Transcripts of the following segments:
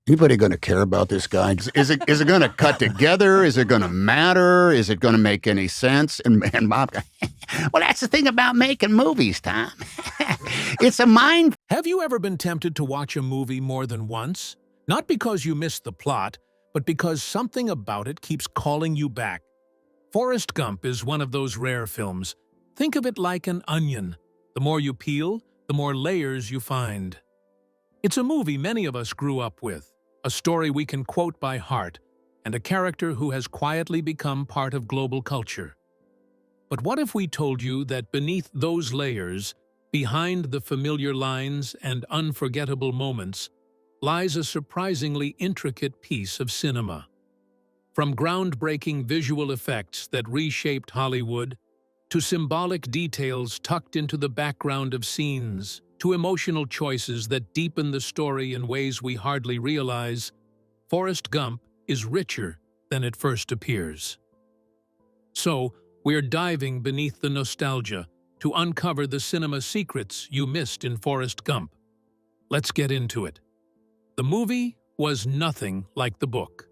Anybody going to care about this guy? Is it going to cut together? Is it going to matter? Is it going to make any sense? And Bob, well, that's the thing about making movies, Tom. It's a mind. Have you ever been tempted to watch a movie more than once? Not because you missed the plot, but because something about it keeps calling you back. Forrest Gump is one of those rare films. Think of it like an onion. The more you peel, the more layers you find. It's a movie many of us grew up with, a story we can quote by heart, and a character who has quietly become part of global culture. But what if we told you that beneath those layers, behind the familiar lines and unforgettable moments, lies a surprisingly intricate piece of cinema? From groundbreaking visual effects that reshaped Hollywood, to symbolic details tucked into the background of scenes, to emotional choices that deepen the story in ways we hardly realize, Forrest Gump is richer than it first appears. So, we're diving beneath the nostalgia to uncover the cinema secrets you missed in Forrest Gump. Let's get into it. The movie was nothing like the book.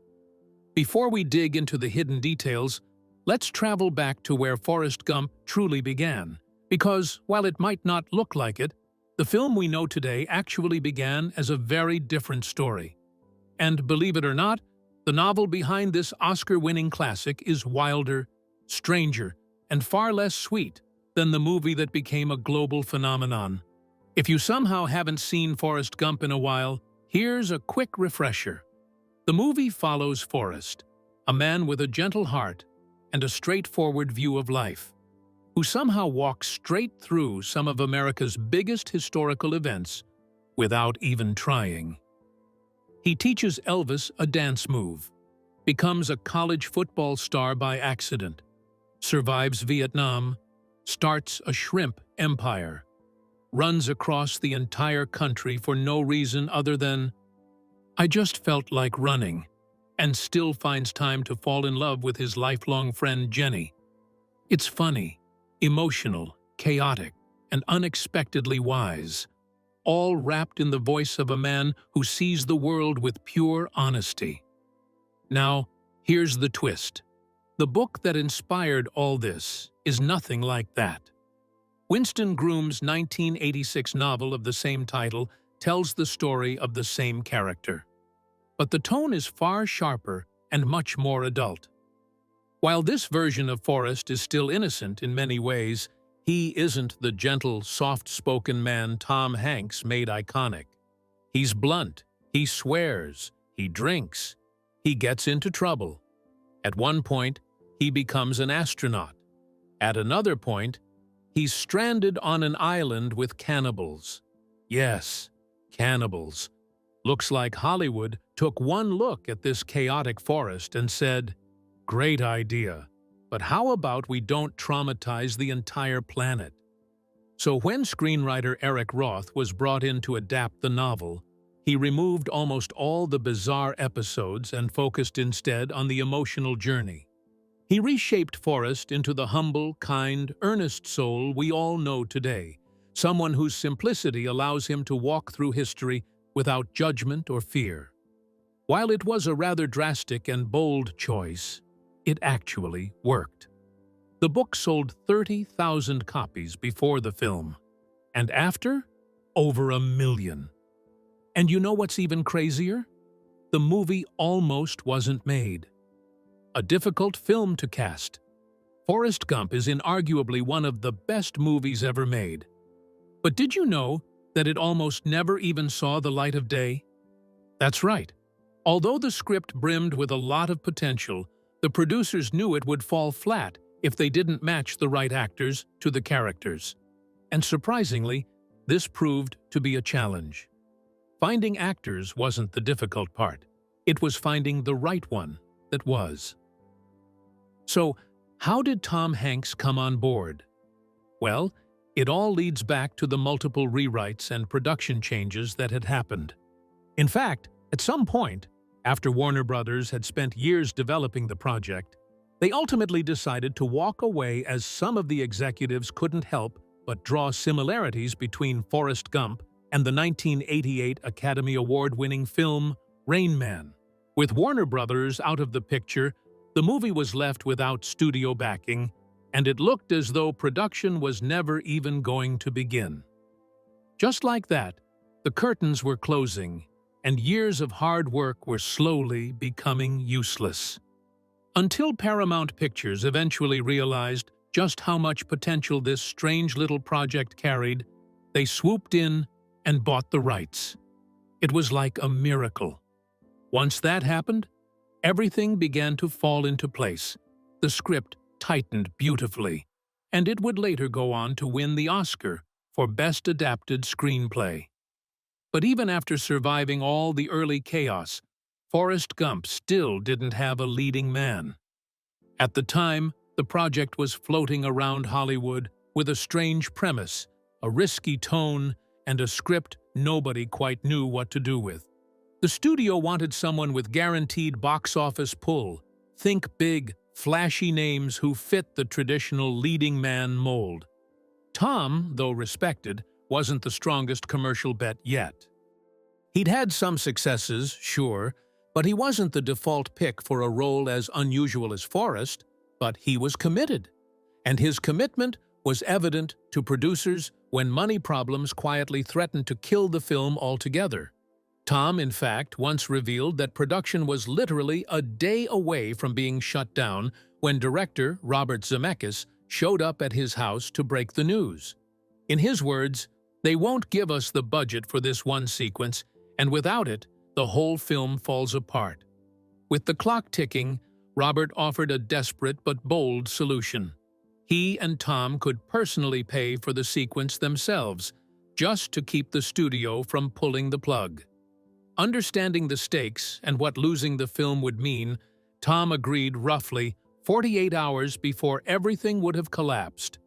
Before we dig into the hidden details, let's travel back to where Forrest Gump truly began, because while it might not look like it, the film we know today actually began as a very different story. And believe it or not, the novel behind this Oscar-winning classic is wilder, stranger, and far less sweet than the movie that became a global phenomenon. If you somehow haven't seen Forrest Gump in a while, here's a quick refresher. The movie follows Forrest, a man with a gentle heart and a straightforward view of life, who somehow walks straight through some of America's biggest historical events without even trying. He teaches Elvis a dance move, becomes a college football star by accident, survives Vietnam, starts a shrimp empire, runs across the entire country for no reason other than, "I just felt like running," and still finds time to fall in love with his lifelong friend Jenny. It's funny, emotional, chaotic, and unexpectedly wise, all wrapped in the voice of a man who sees the world with pure honesty. Now, here's the twist. The book that inspired all this is nothing like that. Winston Groom's 1986 novel of the same title tells the story of the same character. But the tone is far sharper and much more adult. While this version of Forrest is still innocent in many ways, he isn't the gentle, soft-spoken man Tom Hanks made iconic. He's blunt, he swears, he drinks, he gets into trouble. At one point, he becomes an astronaut. At another point, he's stranded on an island with cannibals. Yes, cannibals. Looks like Hollywood took one look at this chaotic Forrest and said, "Great idea, but how about we don't traumatize the entire planet?" So when screenwriter Eric Roth was brought in to adapt the novel, he removed almost all the bizarre episodes and focused instead on the emotional journey. He reshaped Forrest into the humble, kind, earnest soul we all know today, someone whose simplicity allows him to walk through history without judgment or fear. While it was a rather drastic and bold choice, it actually worked. The book sold 30,000 copies before the film, and after, over 1 million. And you know what's even crazier? The movie almost wasn't made. A difficult film to cast. Forrest Gump is inarguably one of the best movies ever made. But did you know that it almost never even saw the light of day? That's right. Although the script brimmed with a lot of potential, the producers knew it would fall flat if they didn't match the right actors to the characters. And surprisingly, this proved to be a challenge. Finding actors wasn't the difficult part. It was finding the right one that was. So, how did Tom Hanks come on board? Well, it all leads back to the multiple rewrites and production changes that had happened. In fact, at some point, after Warner Brothers had spent years developing the project, they ultimately decided to walk away as some of the executives couldn't help but draw similarities between Forrest Gump and the 1988 Academy Award-winning film Rain Man. With Warner Brothers out of the picture, the movie was left without studio backing, and it looked as though production was never even going to begin. Just like that, the curtains were closing, and years of hard work were slowly becoming useless. Until Paramount Pictures eventually realized just how much potential this strange little project carried, they swooped in and bought the rights. It was like a miracle. Once that happened, everything began to fall into place. The script tightened beautifully, and it would later go on to win the Oscar for Best Adapted Screenplay. But even after surviving all the early chaos, Forrest Gump still didn't have a leading man. At the time, the project was floating around Hollywood with a strange premise, a risky tone, and a script nobody quite knew what to do with. The studio wanted someone with guaranteed box office pull. Think big, flashy names who fit the traditional leading man mold. Tom, though respected, wasn't the strongest commercial bet yet. He'd had some successes, sure, but he wasn't the default pick for a role as unusual as Forrest, but he was committed. And his commitment was evident to producers when money problems quietly threatened to kill the film altogether. Tom, in fact, once revealed that production was literally a day away from being shut down when director Robert Zemeckis showed up at his house to break the news. In his words, "They won't give us the budget for this one sequence, and without it, the whole film falls apart." With the clock ticking, Robert offered a desperate but bold solution. He and Tom could personally pay for the sequence themselves, just to keep the studio from pulling the plug. Understanding the stakes and what losing the film would mean, Tom agreed roughly 48 hours before everything would have collapsed.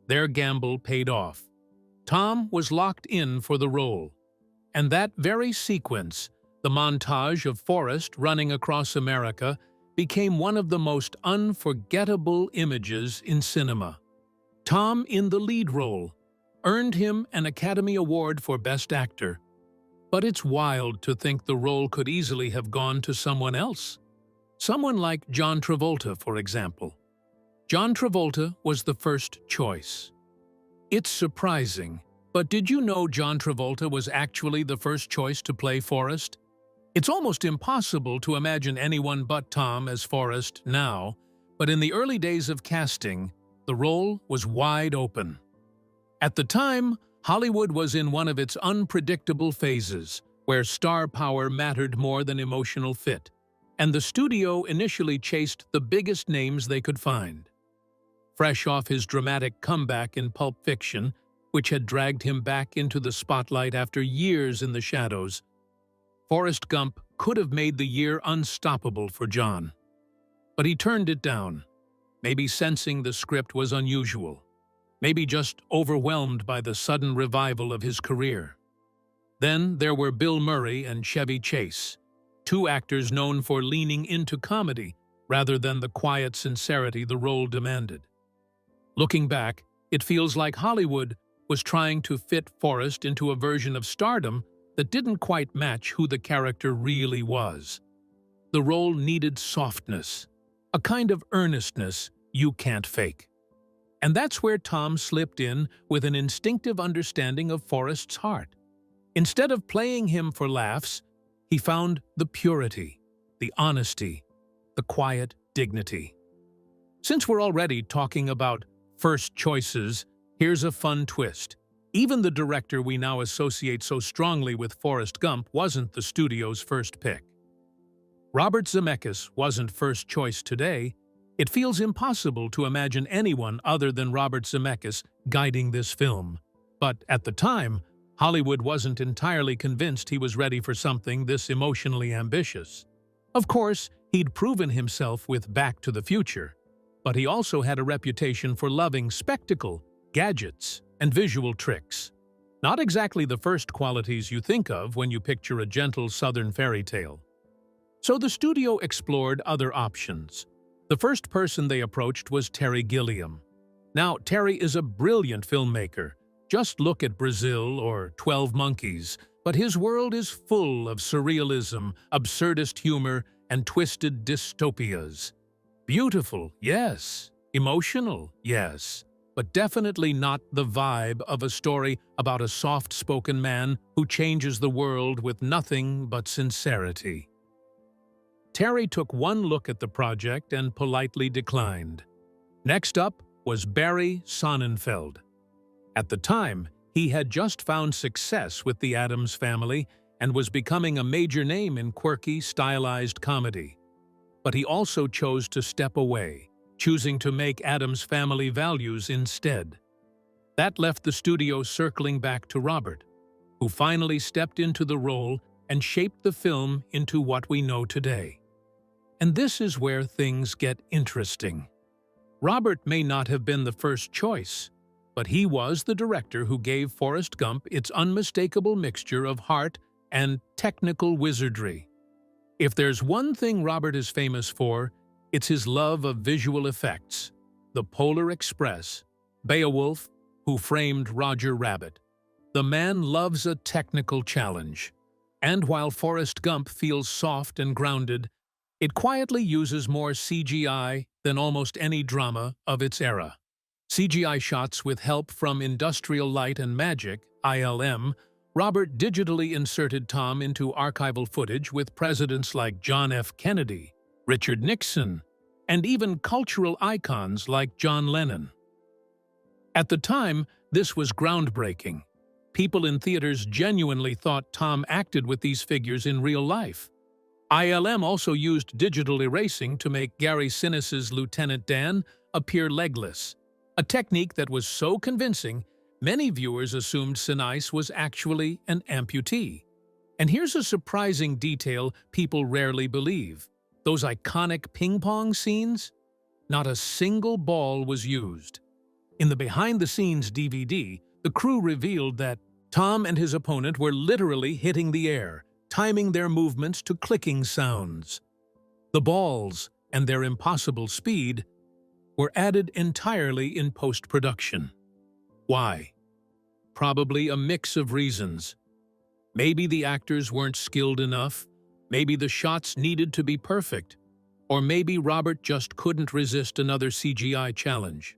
Their gamble paid off. Tom was locked in for the role. And that very sequence, the montage of Forrest running across America, became one of the most unforgettable images in cinema. Tom, in the lead role, earned him an Academy Award for Best Actor. But it's wild to think the role could easily have gone to someone else. Someone like John Travolta, for example. John Travolta was the first choice. It's surprising, but did you know John Travolta was actually the first choice to play Forrest? It's almost impossible to imagine anyone but Tom as Forrest now, but in the early days of casting, the role was wide open. At the time, Hollywood was in one of its unpredictable phases, where star power mattered more than emotional fit, and the studio initially chased the biggest names they could find. Fresh off his dramatic comeback in Pulp Fiction, which had dragged him back into the spotlight after years in the shadows, Forrest Gump could have made the year unstoppable for John. But he turned it down, maybe sensing the script was unusual, maybe just overwhelmed by the sudden revival of his career. Then there were Bill Murray and Chevy Chase, two actors known for leaning into comedy rather than the quiet sincerity the role demanded. Looking back, it feels like Hollywood was trying to fit Forrest into a version of stardom that didn't quite match who the character really was. The role needed softness, a kind of earnestness you can't fake. And that's where Tom slipped in with an instinctive understanding of Forrest's heart. Instead of playing him for laughs, he found the purity, the honesty, the quiet dignity. Since we're already talking about first choices, here's a fun twist. Even the director we now associate so strongly with Forrest Gump wasn't the studio's first pick. Robert Zemeckis wasn't first choice today. It feels impossible to imagine anyone other than Robert Zemeckis guiding this film. But at the time, Hollywood wasn't entirely convinced he was ready for something this emotionally ambitious. Of course, he'd proven himself with Back to the Future, but he also had a reputation for loving spectacle, gadgets, and visual tricks. Not exactly the first qualities you think of when you picture a gentle southern fairy tale. So the studio explored other options. The first person they approached was Terry Gilliam. Now, Terry is a brilliant filmmaker. Just look at Brazil or 12 Monkeys, But his world is full of surrealism, absurdist humor, and twisted dystopias. Beautiful, yes. Emotional, yes. But definitely not the vibe of a story about a soft-spoken man who changes the world with nothing but sincerity. Terry took one look at the project and politely declined. Next up was Barry Sonnenfeld. At the time, he had just found success with the Addams Family and was becoming a major name in quirky, stylized comedy. But he also chose to step away, choosing to make Addams Family values instead. That left the studio circling back to Robert, who finally stepped into the role and shaped the film into what we know today. And this is where things get interesting. Robert may not have been the first choice, but he was the director who gave Forrest Gump its unmistakable mixture of heart and technical wizardry. If there's one thing Robert is famous for, it's his love of visual effects. The Polar Express, Beowulf, Who Framed Roger Rabbit. The man loves a technical challenge. And while Forrest Gump feels soft and grounded, it quietly uses more CGI than almost any drama of its era. CGI shots with help from Industrial Light and Magic, ILM, Robert digitally inserted Tom into archival footage with presidents like John F. Kennedy, Richard Nixon, and even cultural icons like John Lennon. At the time, this was groundbreaking. People in theaters genuinely thought Tom acted with these figures in real life. ILM also used digital erasing to make Gary Sinis's Lieutenant Dan appear legless, a technique that was so convincing, many viewers assumed Sinise was actually an amputee. And here's a surprising detail people rarely believe. Those iconic ping-pong scenes? Not a single ball was used. In the behind-the-scenes DVD, the crew revealed that Tom and his opponent were literally hitting the air, timing their movements to clicking sounds. The balls, and their impossible speed, were added entirely in post-production. Why? Probably a mix of reasons. Maybe the actors weren't skilled enough, maybe the shots needed to be perfect, or maybe Robert just couldn't resist another CGI challenge.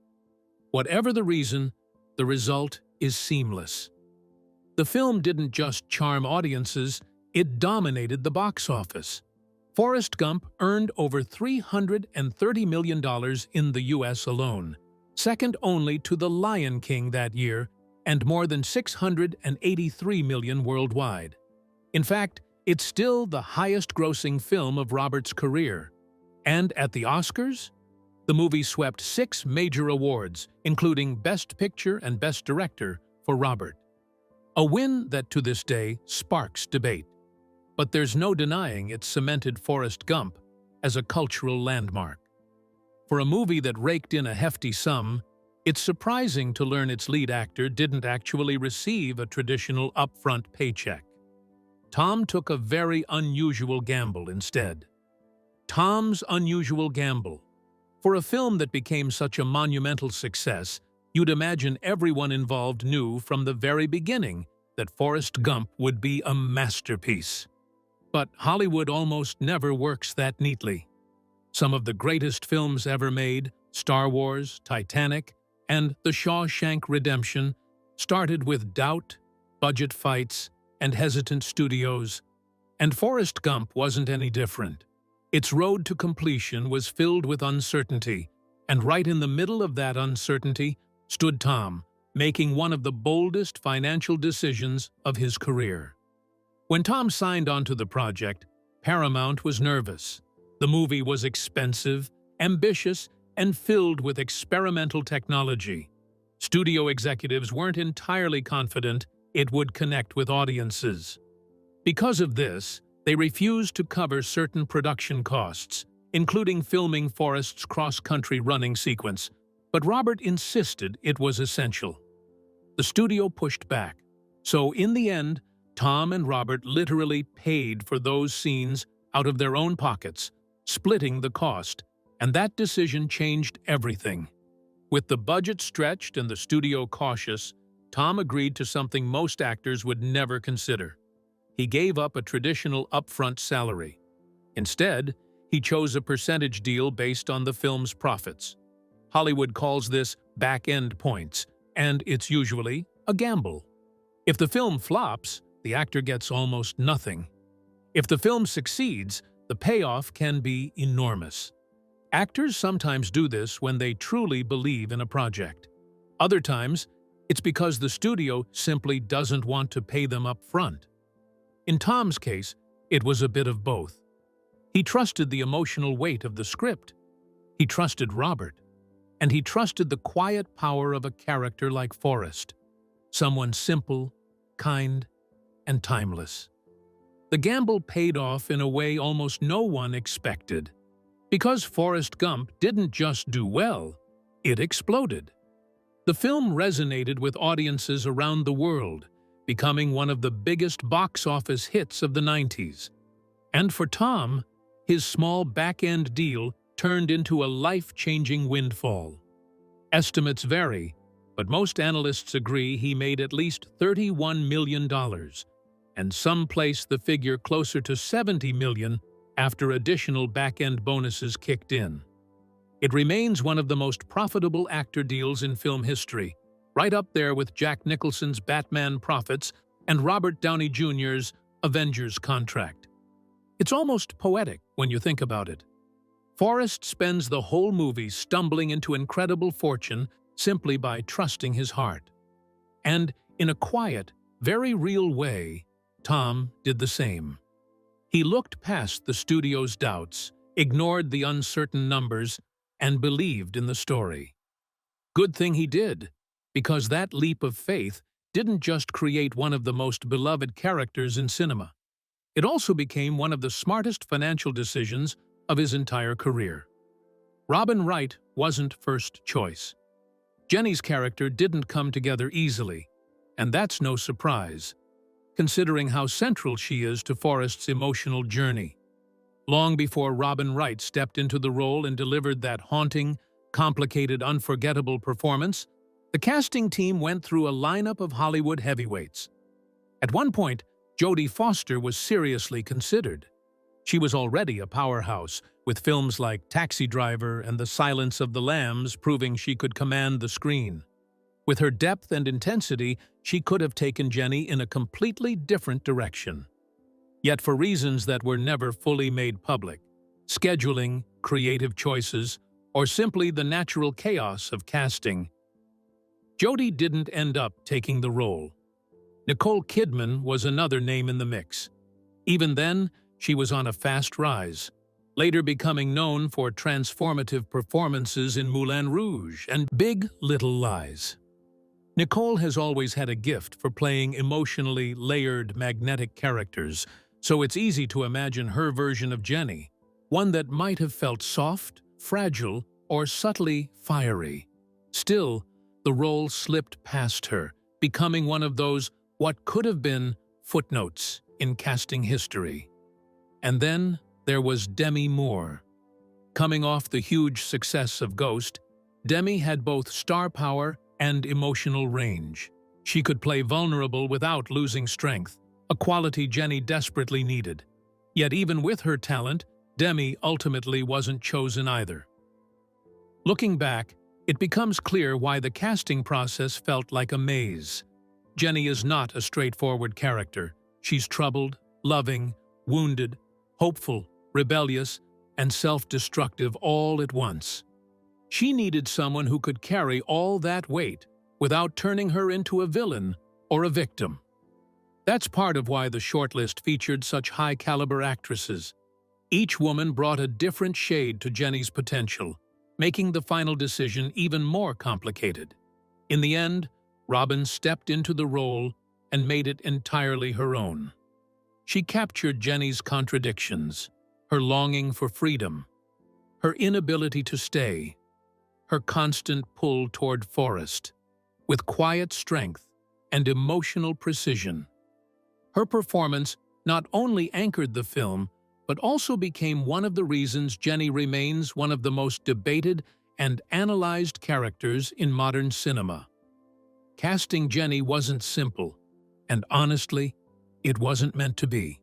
Whatever the reason, the result is seamless. The film didn't just charm audiences, it dominated the box office. Forrest Gump earned over $330 million in the US alone, second only to The Lion King that year, and more than $683 million worldwide. In fact, it's still the highest-grossing film of Robert's career. And at the Oscars, the movie swept 6 major awards, including Best Picture and Best Director for Robert. A win that to this day sparks debate. But there's no denying it cemented Forrest Gump as a cultural landmark. For a movie that raked in a hefty sum, it's surprising to learn its lead actor didn't actually receive a traditional upfront paycheck. Tom took a very unusual gamble instead. Tom's unusual gamble. For a film that became such a monumental success, you'd imagine everyone involved knew from the very beginning that Forrest Gump would be a masterpiece. But Hollywood almost never works that neatly. Some of the greatest films ever made, Star Wars, Titanic, and The Shawshank Redemption, started with doubt, budget fights, and hesitant studios. And Forrest Gump wasn't any different. Its road to completion was filled with uncertainty, and right in the middle of that uncertainty stood Tom, making one of the boldest financial decisions of his career. When Tom signed onto the project, Paramount was nervous. The movie was expensive, ambitious, and filled with experimental technology. Studio executives weren't entirely confident it would connect with audiences. Because of this, they refused to cover certain production costs, including filming Forrest's cross-country running sequence, but Robert insisted it was essential. The studio pushed back, so in the end, Tom and Robert literally paid for those scenes out of their own pockets, splitting the cost, and that decision changed everything. With the budget stretched and the studio cautious, Tom agreed to something most actors would never consider: he gave up a traditional upfront salary. Instead, he chose a percentage deal based on the film's profits. Hollywood calls this back-end points, and it's usually a gamble. If the film flops, the actor gets almost nothing. If the film succeeds, the payoff can be enormous. Actors sometimes do this when they truly believe in a project. Other times, it's because the studio simply doesn't want to pay them up front. In Tom's case, it was a bit of both. He trusted the emotional weight of the script. He trusted Robert. And he trusted the quiet power of a character like Forrest, someone simple, kind, and timeless. The gamble paid off in a way almost no one expected. Because Forrest Gump didn't just do well, it exploded. The film resonated with audiences around the world, becoming one of the biggest box office hits of the 90s. And for Tom, his small back-end deal turned into a life-changing windfall. Estimates vary, but most analysts agree he made at least $31 million, and some place the figure closer to $70 million after additional back-end bonuses kicked in. It remains one of the most profitable actor deals in film history, right up there with Jack Nicholson's Batman profits and Robert Downey Jr.'s Avengers contract. It's almost poetic when you think about it. Forrest spends the whole movie stumbling into incredible fortune simply by trusting his heart. And in a quiet, very real way, Tom did the same. He looked past the studio's doubts, ignored the uncertain numbers, and believed in the story. Good thing he did, because that leap of faith didn't just create one of the most beloved characters in cinema. It also became one of the smartest financial decisions of his entire career. Robin Wright wasn't first choice. Jenny's character didn't come together easily, and that's no surprise, considering how central she is to Forrest's emotional journey. Long before Robin Wright stepped into the role and delivered that haunting, complicated, unforgettable performance, the casting team went through a lineup of Hollywood heavyweights. At one point, Jodie Foster was seriously considered. She was already a powerhouse, with films like Taxi Driver and The Silence of the Lambs proving she could command the screen. With her depth and intensity, she could have taken Jenny in a completely different direction. Yet for reasons that were never fully made public, scheduling, creative choices, or simply the natural chaos of casting, Jodie didn't end up taking the role. Nicole Kidman was another name in the mix. Even then, she was on a fast rise, later becoming known for transformative performances in Moulin Rouge and Big Little Lies. Nicole has always had a gift for playing emotionally layered, magnetic characters, so it's easy to imagine her version of Jenny, one that might have felt soft, fragile, or subtly fiery. Still, the role slipped past her, becoming one of those what could have been footnotes in casting history. And then there was Demi Moore. Coming off the huge success of Ghost, Demi had both star power and emotional range. She could play vulnerable without losing strength, a quality Jenny desperately needed. Yet even with her talent, Demi ultimately wasn't chosen either. Looking back, it becomes clear why the casting process felt like a maze. Jenny is not a straightforward character. She's troubled, loving, wounded, hopeful, rebellious, and self-destructive all at once. She needed someone who could carry all that weight without turning her into a villain or a victim. That's part of why the shortlist featured such high-caliber actresses. Each woman brought a different shade to Jenny's potential, making the final decision even more complicated. In the end, Robin stepped into the role and made it entirely her own. She captured Jenny's contradictions, her longing for freedom, her inability to stay, her constant pull toward Forrest, with quiet strength and emotional precision. Her performance not only anchored the film, but also became one of the reasons Jenny remains one of the most debated and analyzed characters in modern cinema. Casting Jenny wasn't simple, and honestly, it wasn't meant to be.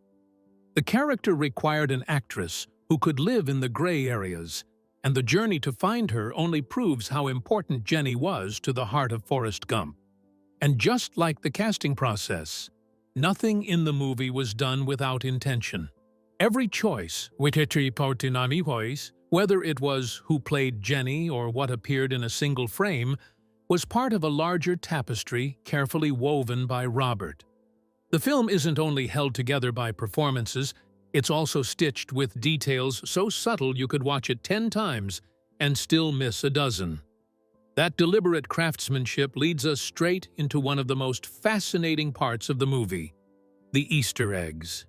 The character required an actress who could live in the gray areas, and the journey to find her only proves how important Jenny was to the heart of Forrest Gump. And just like the casting process, nothing in the movie was done without intention. Every choice, whether it was who played Jenny or what appeared in a single frame, was part of a larger tapestry carefully woven by Robert. The film isn't only held together by performances, it's also stitched with details so subtle you could watch it 10 times and still miss a dozen. That deliberate craftsmanship leads us straight into one of the most fascinating parts of the movie, the Easter eggs.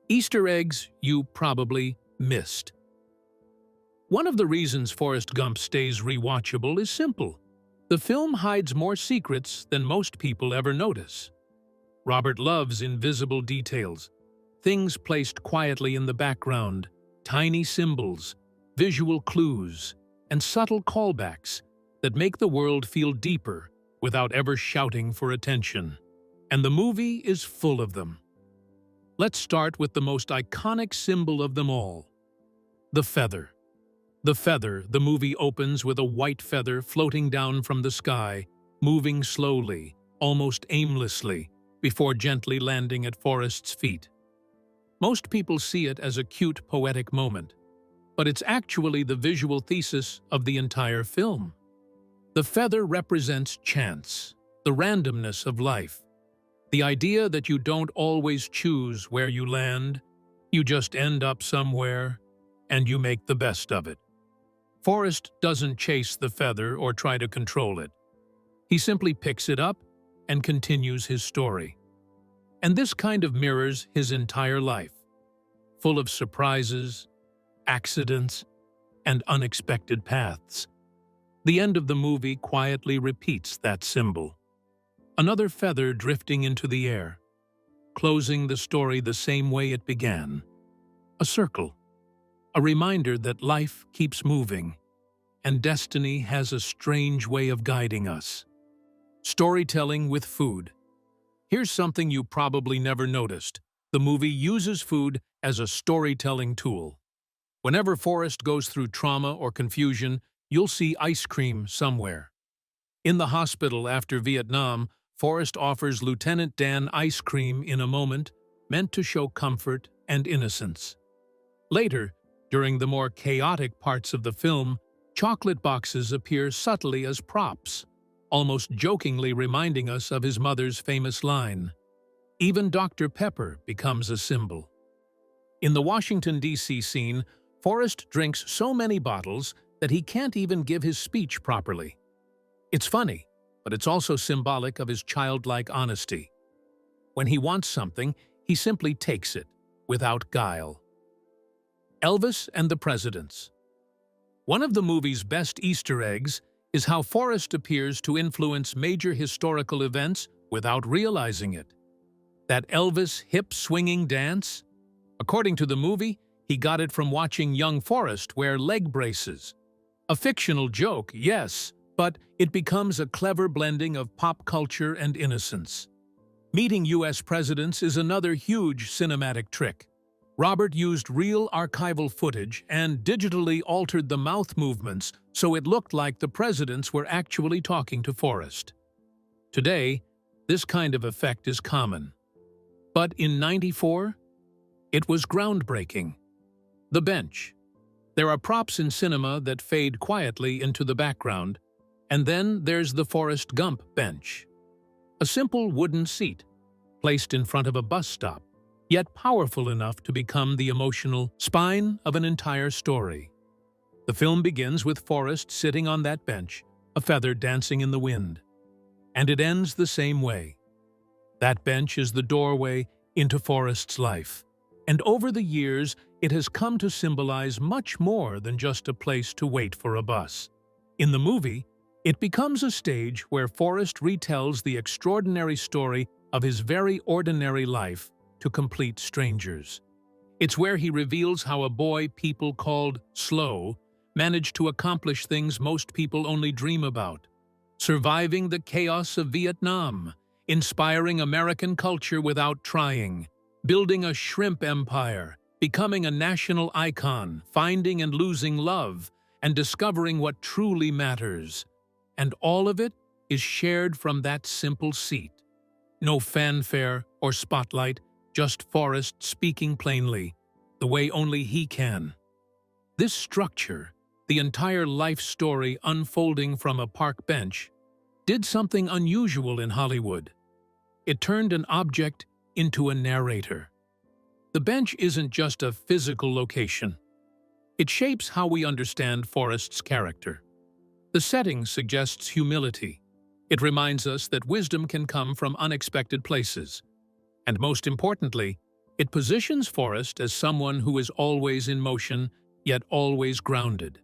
Easter eggs you probably missed. One of the reasons Forrest Gump stays rewatchable is simple. The film hides more secrets than most people ever notice. Robert loves invisible details, things placed quietly in the background, tiny symbols, visual clues, and subtle callbacks that make the world feel deeper without ever shouting for attention. And the movie is full of them. Let's start with the most iconic symbol of them all, the feather. The movie opens with a white feather floating down from the sky, moving slowly, almost aimlessly, before gently landing at Forrest's feet. Most people see it as a cute, poetic moment, but it's actually the visual thesis of the entire film. The feather represents chance, the randomness of life, the idea that you don't always choose where you land, you just end up somewhere, and you make the best of it. Forrest doesn't chase the feather or try to control it. He simply picks it up and continues his story. And this kind of mirrors his entire life, full of surprises, accidents, and unexpected paths. The end of the movie quietly repeats that symbol. Another feather drifting into the air, closing the story the same way it began. A circle, a reminder that life keeps moving, and destiny has a strange way of guiding us. Storytelling with food. Here's something you probably never noticed. The movie uses food as a storytelling tool. Whenever Forrest goes through trauma or confusion, you'll see ice cream somewhere. In the hospital after Vietnam, Forrest offers Lieutenant Dan ice cream in a moment meant to show comfort and innocence. Later, during the more chaotic parts of the film, chocolate boxes appear subtly as props, almost jokingly reminding us of his mother's famous line. Even Dr. Pepper becomes a symbol. In the Washington, D.C. scene, Forrest drinks so many bottles that he can't even give his speech properly. It's funny, but it's also symbolic of his childlike honesty. When he wants something, he simply takes it, without guile. Elvis and the Presidents. One of the movie's best Easter eggs is how Forrest appears to influence major historical events without realizing it. That Elvis hip-swinging dance? According to the movie, he got it from watching young Forrest wear leg braces. A fictional joke, yes, but it becomes a clever blending of pop culture and innocence. Meeting U.S. presidents is another huge cinematic trick. Robert used real archival footage and digitally altered the mouth movements so it looked like the presidents were actually talking to Forrest. Today, this kind of effect is common. But in '94, it was groundbreaking. The bench. There are props in cinema that fade quietly into the background, and then there's the Forrest Gump bench. A simple wooden seat, placed in front of a bus stop, yet powerful enough to become the emotional spine of an entire story. The film begins with Forrest sitting on that bench, a feather dancing in the wind. And it ends the same way. That bench is the doorway into Forrest's life. And over the years, it has come to symbolize much more than just a place to wait for a bus. In the movie, it becomes a stage where Forrest retells the extraordinary story of his very ordinary life to complete strangers. It's where he reveals how a boy people called slow managed to accomplish things most people only dream about, surviving the chaos of Vietnam inspiring American culture without trying, building a shrimp empire, becoming a national icon, finding and losing love, and discovering what truly matters. And all of it is shared from that simple seat. No fanfare or spotlight, just Forrest speaking plainly, the way only he can. This structure, the entire life story unfolding from a park bench, did something unusual in Hollywood. It turned an object into a narrator. The bench isn't just a physical location. It shapes how we understand Forrest's character. The setting suggests humility. It reminds us that wisdom can come from unexpected places. And most importantly, it positions Forrest as someone who is always in motion, yet always grounded.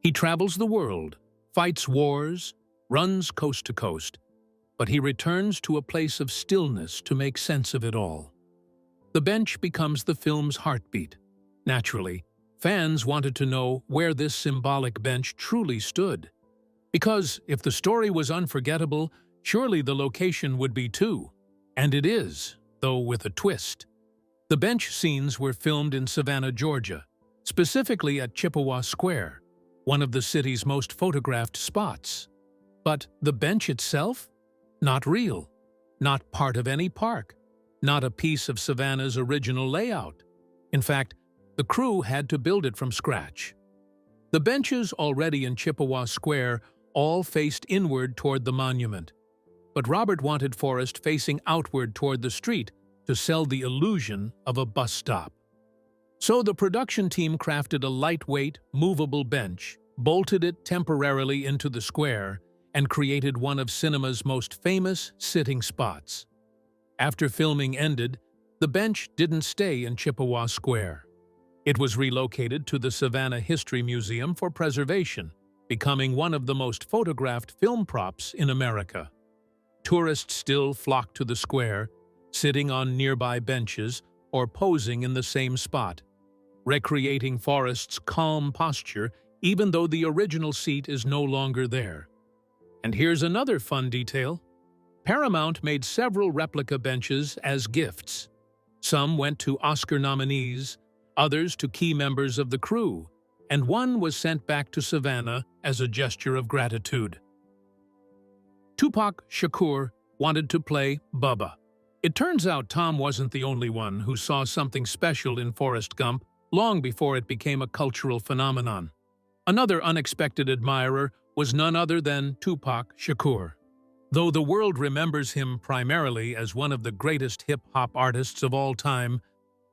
He travels the world, fights wars, runs coast to coast, but he returns to a place of stillness to make sense of it all. The bench becomes the film's heartbeat. Naturally, fans wanted to know where this symbolic bench truly stood. Because if the story was unforgettable, surely the location would be too. And it is, though with a twist. The bench scenes were filmed in Savannah, Georgia, specifically at Chippewa Square, one of the city's most photographed spots. But the bench itself? Not real. Not part of any park. Not a piece of Savannah's original layout. In fact, the crew had to build it from scratch. The benches already in Chippewa Square all faced inward toward the monument, but Robert wanted Forrest facing outward toward the street to sell the illusion of a bus stop. So the production team crafted a lightweight, movable bench, bolted it temporarily into the square, and created one of cinema's most famous sitting spots. After filming ended, the bench didn't stay in Chippewa Square. It was relocated to the Savannah History Museum for preservation, becoming one of the most photographed film props in America. Tourists still flock to the square, sitting on nearby benches or posing in the same spot, recreating Forrest's calm posture even though the original seat is no longer there. And here's another fun detail. Paramount made several replica benches as gifts. Some went to Oscar nominees, others to key members of the crew, and one was sent back to Savannah as a gesture of gratitude. Tupac Shakur wanted to play Bubba. It turns out Tom wasn't the only one who saw something special in Forrest Gump long before it became a cultural phenomenon. Another unexpected admirer was none other than Tupac Shakur. Though the world remembers him primarily as one of the greatest hip-hop artists of all time,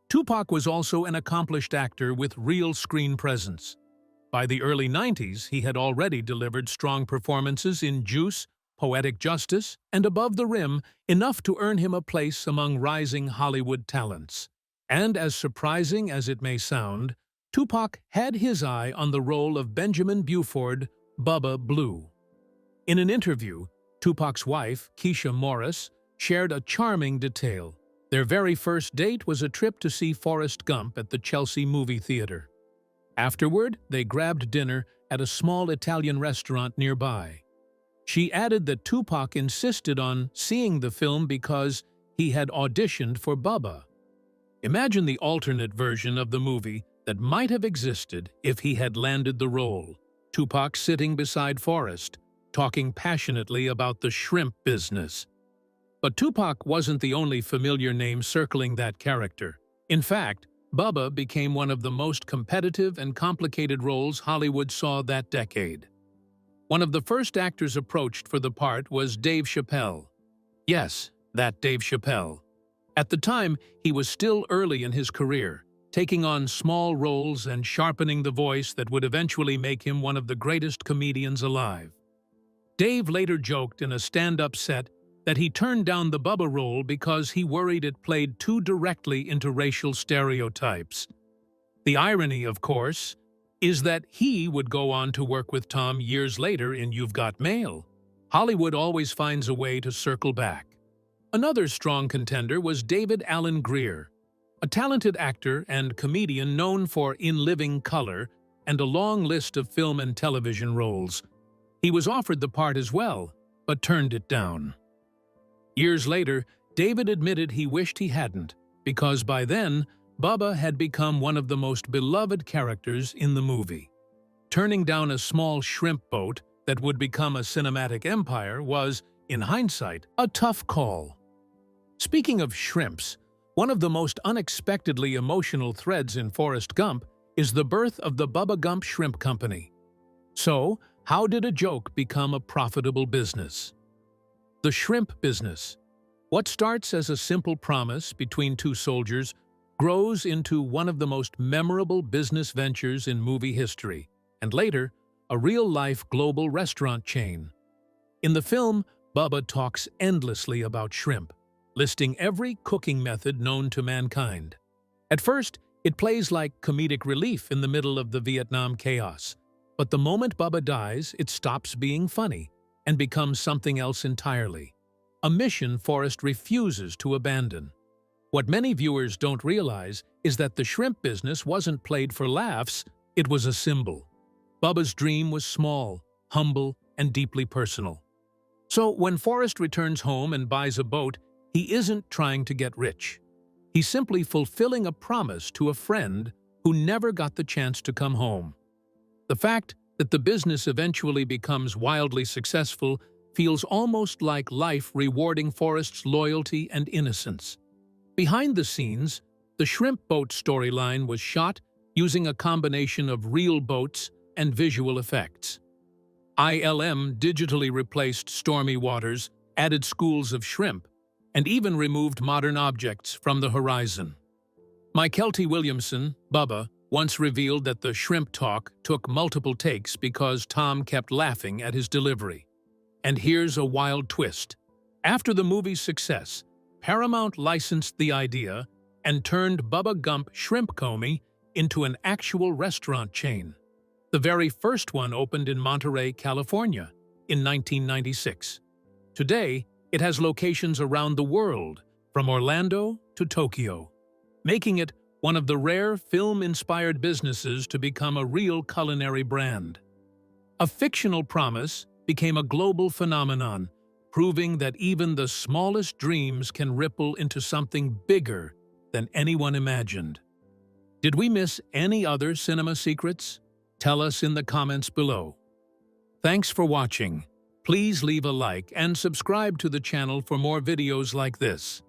Tupac was also an accomplished actor with real screen presence. By the early 90s, he had already delivered strong performances in Juice, Poetic Justice, and Above the Rim, enough to earn him a place among rising Hollywood talents. And as surprising as it may sound, Tupac had his eye on the role of Benjamin Buford, Bubba Blue. In an interview, Tupac's wife, Keisha Morris, shared a charming detail. Their very first date was a trip to see Forrest Gump at the Chelsea movie theater. Afterward, they grabbed dinner at a small Italian restaurant nearby. She added that Tupac insisted on seeing the film because he had auditioned for Bubba. Imagine the alternate version of the movie that might have existed if he had landed the role. Tupac sitting beside Forrest, talking passionately about the shrimp business. But Tupac wasn't the only familiar name circling that character. In fact, Bubba became one of the most competitive and complicated roles Hollywood saw that decade. One of the first actors approached for the part was Dave Chappelle. Yes, that Dave Chappelle. At the time, he was still early in his career, taking on small roles and sharpening the voice that would eventually make him one of the greatest comedians alive. Dave later joked in a stand-up set that he turned down the Bubba role because he worried it played too directly into racial stereotypes. The irony, of course, is that he would go on to work with Tom years later in You've Got Mail. Hollywood always finds a way to circle back. Another strong contender was David Alan Grier, a talented actor and comedian known for In Living Color and a long list of film and television roles. He was offered the part as well, but turned it down. Years later, David admitted he wished he hadn't, because by then, Bubba had become one of the most beloved characters in the movie. Turning down a small shrimp boat that would become a cinematic empire was, in hindsight, a tough call. Speaking of shrimps, one of the most unexpectedly emotional threads in Forrest Gump is the birth of the Bubba Gump Shrimp Company. So, how did a joke become a profitable business? The shrimp business. What starts as a simple promise between two soldiers grows into one of the most memorable business ventures in movie history, and later, a real-life global restaurant chain. In the film, Bubba talks endlessly about shrimp, listing every cooking method known to mankind. At first, it plays like comedic relief in the middle of the Vietnam chaos, but the moment Bubba dies, it stops being funny and becomes something else entirely. A mission Forrest refuses to abandon. What many viewers don't realize is that the shrimp business wasn't played for laughs, it was a symbol. Bubba's dream was small, humble, and deeply personal. So when Forrest returns home and buys a boat, he isn't trying to get rich. He's simply fulfilling a promise to a friend who never got the chance to come home. The fact that the business eventually becomes wildly successful feels almost like life rewarding Forrest's loyalty and innocence. Behind the scenes, the shrimp boat storyline was shot using a combination of real boats and visual effects. ILM digitally replaced stormy waters, added schools of shrimp, and even removed modern objects from the horizon. Michael T. Williamson, Bubba, once revealed that the shrimp talk took multiple takes because Tom kept laughing at his delivery. And here's a wild twist. After the movie's success, Paramount licensed the idea and turned Bubba Gump Shrimp Company into an actual restaurant chain. The very first one opened in Monterey, California, in 1996. Today, it has locations around the world, from Orlando to Tokyo, making it one of the rare film-inspired businesses to become a real culinary brand. A fictional promise became a global phenomenon, proving that even the smallest dreams can ripple into something bigger than anyone imagined. Did we miss any other cinema secrets? Tell us in the comments below. Thanks for watching. Please leave a like and subscribe to the channel for more videos like this.